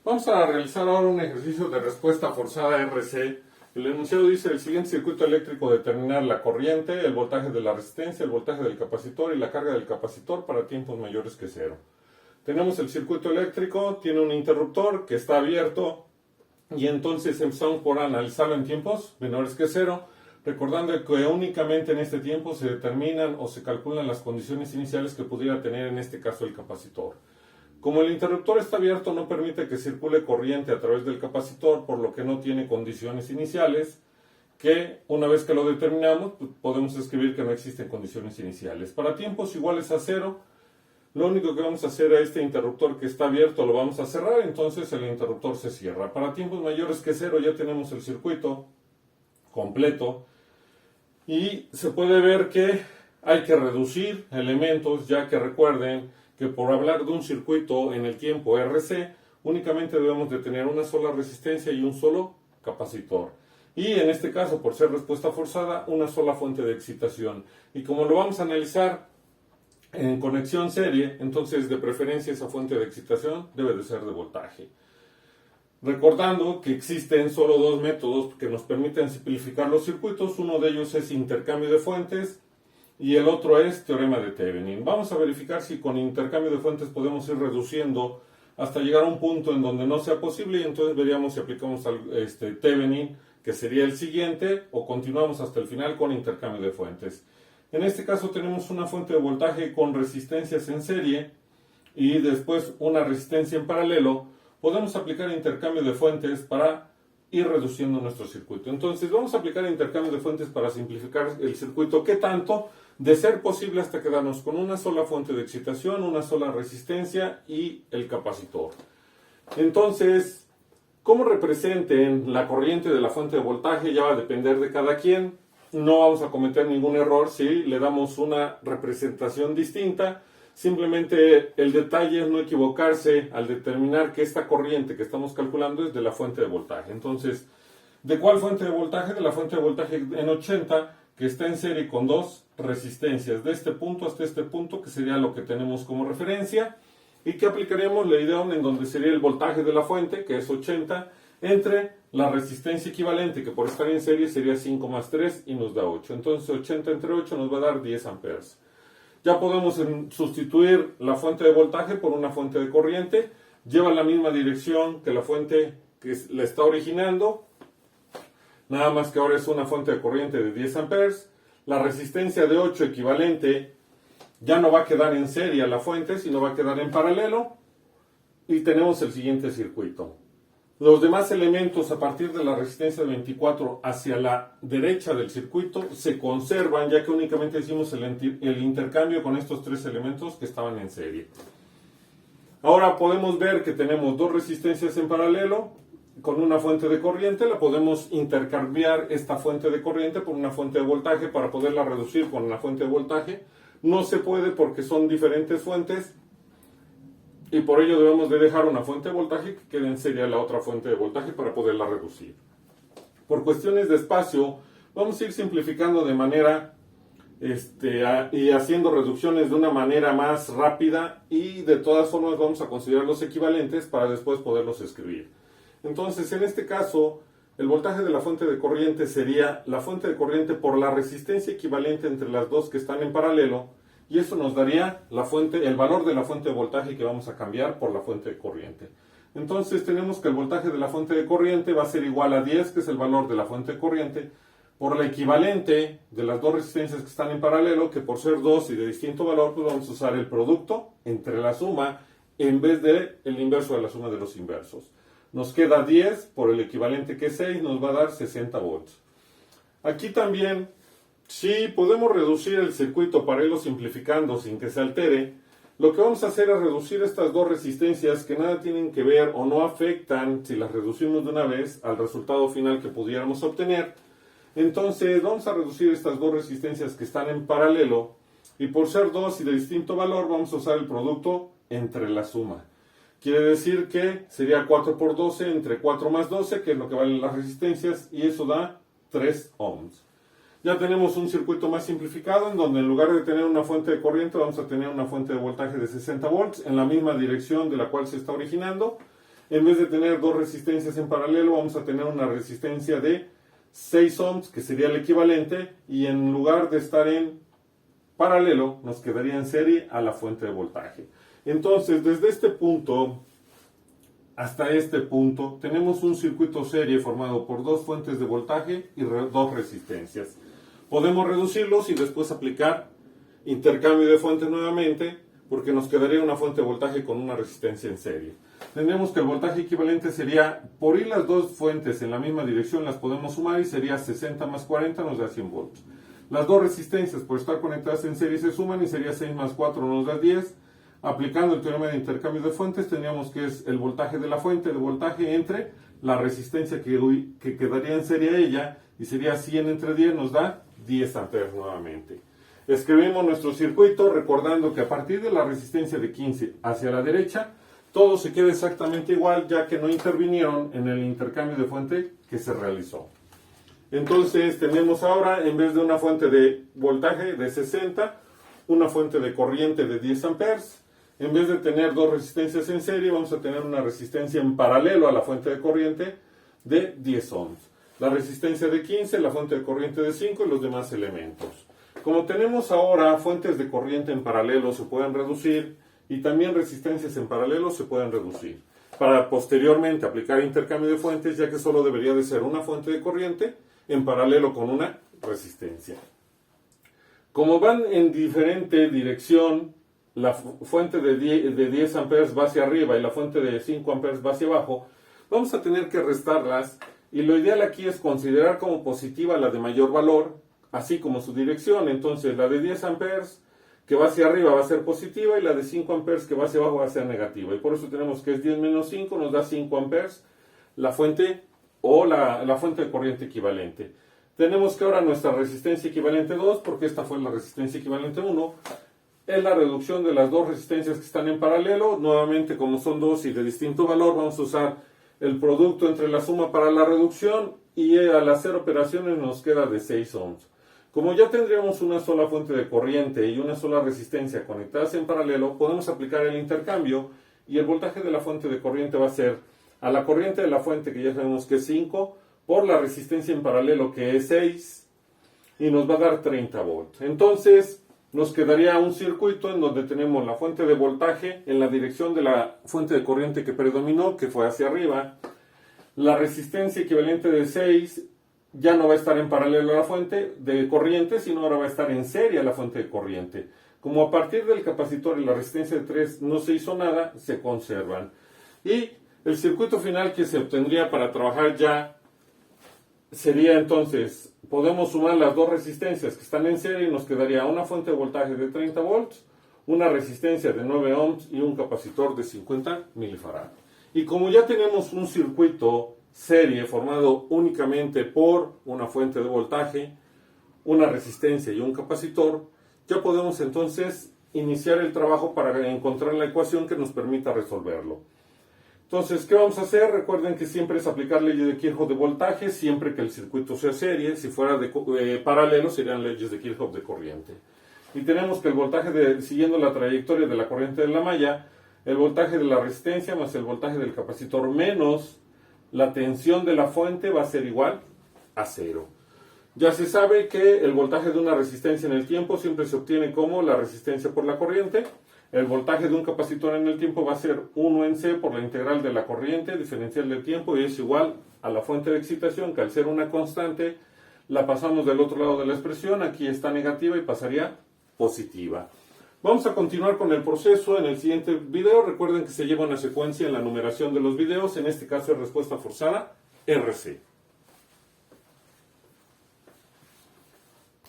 Vamos a realizar ahora un ejercicio de respuesta forzada RC. El enunciado dice: el siguiente circuito eléctrico determinar la corriente, el voltaje de la resistencia, el voltaje del capacitor y la carga del capacitor para tiempos mayores que cero. Tenemos el circuito eléctrico, tiene un interruptor que está abierto y entonces empezamos por analizarlo en tiempos menores que cero, recordando que únicamente en este tiempo se determinan o se calculan las condiciones iniciales que pudiera tener en este caso el capacitor. Como el interruptor está abierto, no permite que circule corriente a través del capacitor, por lo que no tiene condiciones iniciales, que una vez que lo determinamos, pues podemos escribir que no existen condiciones iniciales. Para tiempos iguales a cero, lo único que vamos a hacer a este interruptor que está abierto lo vamos a cerrar, entonces el interruptor se cierra. Para tiempos mayores que cero ya tenemos el circuito completo y se puede ver que hay que reducir elementos, ya que recuerden que por hablar de un circuito en el tiempo RC, únicamente debemos de tener una sola resistencia y un solo capacitor. Y en este caso, por ser respuesta forzada, una sola fuente de excitación. Y como lo vamos a analizar en conexión serie, entonces de preferencia esa fuente de excitación debe de ser de voltaje. Recordando que existen solo dos métodos que nos permiten simplificar los circuitos, uno de ellos es intercambio de fuentes, y el otro es teorema de Thevenin. Vamos a verificar si con intercambio de fuentes podemos ir reduciendo hasta llegar a un punto en donde no sea posible, y entonces veríamos si aplicamos al Thevenin, que sería el siguiente, o continuamos hasta el final con intercambio de fuentes. En este caso tenemos una fuente de voltaje con resistencias en serie y después una resistencia en paralelo. Podemos aplicar intercambio de fuentes para ir reduciendo nuestro circuito. Entonces vamos a aplicar intercambio de fuentes para simplificar el circuito. ¿Qué tanto? De ser posible hasta quedarnos con una sola fuente de excitación, una sola resistencia y el capacitor. Entonces, cómo representen la corriente de la fuente de voltaje ya va a depender de cada quien. No vamos a cometer ningún error si le damos una representación distinta. Simplemente el detalle es no equivocarse al determinar que esta corriente que estamos calculando es de la fuente de voltaje. Entonces, ¿de cuál fuente de voltaje? De la fuente de voltaje en 80, que está en serie con dos resistencias, de este punto hasta este punto, que sería lo que tenemos como referencia, y que aplicaríamos la idea en donde sería el voltaje de la fuente, que es 80, entre la resistencia equivalente, que por estar en serie sería 5 más 3 y nos da 8. Entonces 80 entre 8 nos va a dar 10 amperes. Ya podemos sustituir la fuente de voltaje por una fuente de corriente. Lleva la misma dirección que la fuente que la está originando. Nada más que ahora es una fuente de corriente de 10 amperes. La resistencia de 8 equivalente ya no va a quedar en serie a la fuente, sino va a quedar en paralelo. Y tenemos el siguiente circuito. Los demás elementos a partir de la resistencia de 24 hacia la derecha del circuito se conservan, ya que únicamente hicimos el intercambio con estos tres elementos que estaban en serie. Ahora podemos ver que tenemos dos resistencias en paralelo con una fuente de corriente. La podemos intercambiar esta fuente de corriente por una fuente de voltaje para poderla reducir con una fuente de voltaje. No se puede porque son diferentes fuentes, y por ello debemos de dejar una fuente de voltaje que quede en serie a la otra fuente de voltaje para poderla reducir. Por cuestiones de espacio, vamos a ir simplificando de manera y haciendo reducciones de una manera más rápida, y de todas formas vamos a considerar los equivalentes para después poderlos escribir. Entonces, en este caso, el voltaje de la fuente de corriente sería la fuente de corriente por la resistencia equivalente entre las dos que están en paralelo, y eso nos daría el valor de la fuente de voltaje que vamos a cambiar por la fuente de corriente. Entonces tenemos que el voltaje de la fuente de corriente va a ser igual a 10, que es el valor de la fuente de corriente, por la equivalente de las dos resistencias que están en paralelo, que por ser dos y de distinto valor, pues vamos a usar el producto entre la suma en vez de el inverso de la suma de los inversos. Nos queda 10 por el equivalente que es 6, nos va a dar 60 volts. Aquí también, si podemos reducir el circuito para irlo simplificando sin que se altere, lo que vamos a hacer es reducir estas dos resistencias que nada tienen que ver o no afectan, si las reducimos de una vez, al resultado final que pudiéramos obtener. Entonces vamos a reducir estas dos resistencias que están en paralelo, y por ser dos y de distinto valor vamos a usar el producto entre la suma. Quiere decir que sería 4 por 12 entre 4 más 12, que es lo que valen las resistencias, y eso da 3 ohms. Ya tenemos un circuito más simplificado, en donde en lugar de tener una fuente de corriente vamos a tener una fuente de voltaje de 60 volts en la misma dirección de la cual se está originando, En vez de tener dos resistencias en paralelo, vamos a tener una resistencia de 6 ohms, que sería el equivalente, y en lugar de estar en paralelo, nos quedaría en serie a la fuente de voltaje. Entonces, desde este punto hasta este punto, tenemos un circuito serie formado por dos fuentes de voltaje y dos resistencias. Podemos reducirlos y después aplicar intercambio de fuentes nuevamente, porque nos quedaría una fuente de voltaje con una resistencia en serie. Tendremos que el voltaje equivalente sería, por ir las dos fuentes en la misma dirección, las podemos sumar y sería 60 más 40 nos da 100 volts. Las dos resistencias por estar conectadas en serie se suman y sería 6 más 4 nos da 10. Aplicando el teorema de intercambio de fuentes, tendríamos que es el voltaje de la fuente de voltaje entre la resistencia que quedaría en serie a ella, y sería 100 entre 10 nos da 10 amperes nuevamente. Escribimos nuestro circuito recordando que a partir de la resistencia de 15 hacia la derecha, todo se queda exactamente igual, ya que no intervinieron en el intercambio de fuente que se realizó. Entonces tenemos ahora, en vez de una fuente de voltaje de 60, una fuente de corriente de 10 amperes. En vez de tener dos resistencias en serie, vamos a tener una resistencia en paralelo a la fuente de corriente de 10 ohms. La resistencia de 15, la fuente de corriente de 5 y los demás elementos. Como tenemos ahora fuentes de corriente en paralelo, se pueden reducir, y también resistencias en paralelo se pueden reducir, para posteriormente aplicar intercambio de fuentes, ya que solo debería de ser una fuente de corriente en paralelo con una resistencia. Como van en diferente dirección, la fuente de 10 amperes va hacia arriba y la fuente de 5 amperes va hacia abajo, vamos a tener que restarlas, y lo ideal aquí es considerar como positiva la de mayor valor, así como su dirección. Entonces la de 10 amperes que va hacia arriba va a ser positiva y la de 5 amperes que va hacia abajo va a ser negativa, y por eso tenemos que es 10 menos 5 nos da 5 amperes la fuente o la fuente de corriente equivalente. Tenemos que ahora nuestra resistencia equivalente 2, porque esta fue la resistencia equivalente 1, es la reducción de las dos resistencias que están en paralelo. Nuevamente, como son dos y de distinto valor, vamos a usar el producto entre la suma para la reducción, y al hacer operaciones nos queda de 6 ohms. Como ya tendríamos una sola fuente de corriente y una sola resistencia conectadas en paralelo, podemos aplicar el intercambio, y el voltaje de la fuente de corriente va a ser a la corriente de la fuente, que ya sabemos que es 5, por la resistencia en paralelo, que es 6, y nos va a dar 30 volts. Entonces nos quedaría un circuito en donde tenemos la fuente de voltaje en la dirección de la fuente de corriente que predominó, que fue hacia arriba. La resistencia equivalente de 6 ya no va a estar en paralelo a la fuente de corriente, sino ahora va a estar en serie a la fuente de corriente. Como a partir del capacitor y la resistencia de 3 no se hizo nada, se conservan. Y el circuito final que se obtendría para trabajar ya sería entonces, podemos sumar las dos resistencias que están en serie y nos quedaría una fuente de voltaje de 30 volts, una resistencia de 9 ohms y un capacitor de 50 milifarads. Y como ya tenemos un circuito serie formado únicamente por una fuente de voltaje, una resistencia y un capacitor, ya podemos entonces iniciar el trabajo para encontrar la ecuación que nos permita resolverlo. Entonces, ¿qué vamos a hacer? Recuerden que siempre es aplicar leyes de Kirchhoff de voltaje, siempre que el circuito sea serie. Si fuera de paralelo, serían leyes de Kirchhoff de corriente. Y tenemos que el voltaje, siguiendo la trayectoria de la corriente de la malla, el voltaje de la resistencia más el voltaje del capacitor menos la tensión de la fuente va a ser igual a 0. Ya se sabe que el voltaje de una resistencia en el tiempo siempre se obtiene como la resistencia por la corriente. El voltaje de un capacitor en el tiempo va a ser 1 en C por la integral de la corriente diferencial del tiempo, y es igual a la fuente de excitación, que al ser una constante la pasamos del otro lado de la expresión. Aquí está negativa y pasaría positiva. Vamos a continuar con el proceso en el siguiente video. Recuerden que se lleva una secuencia en la numeración de los videos. En este caso es respuesta forzada RC.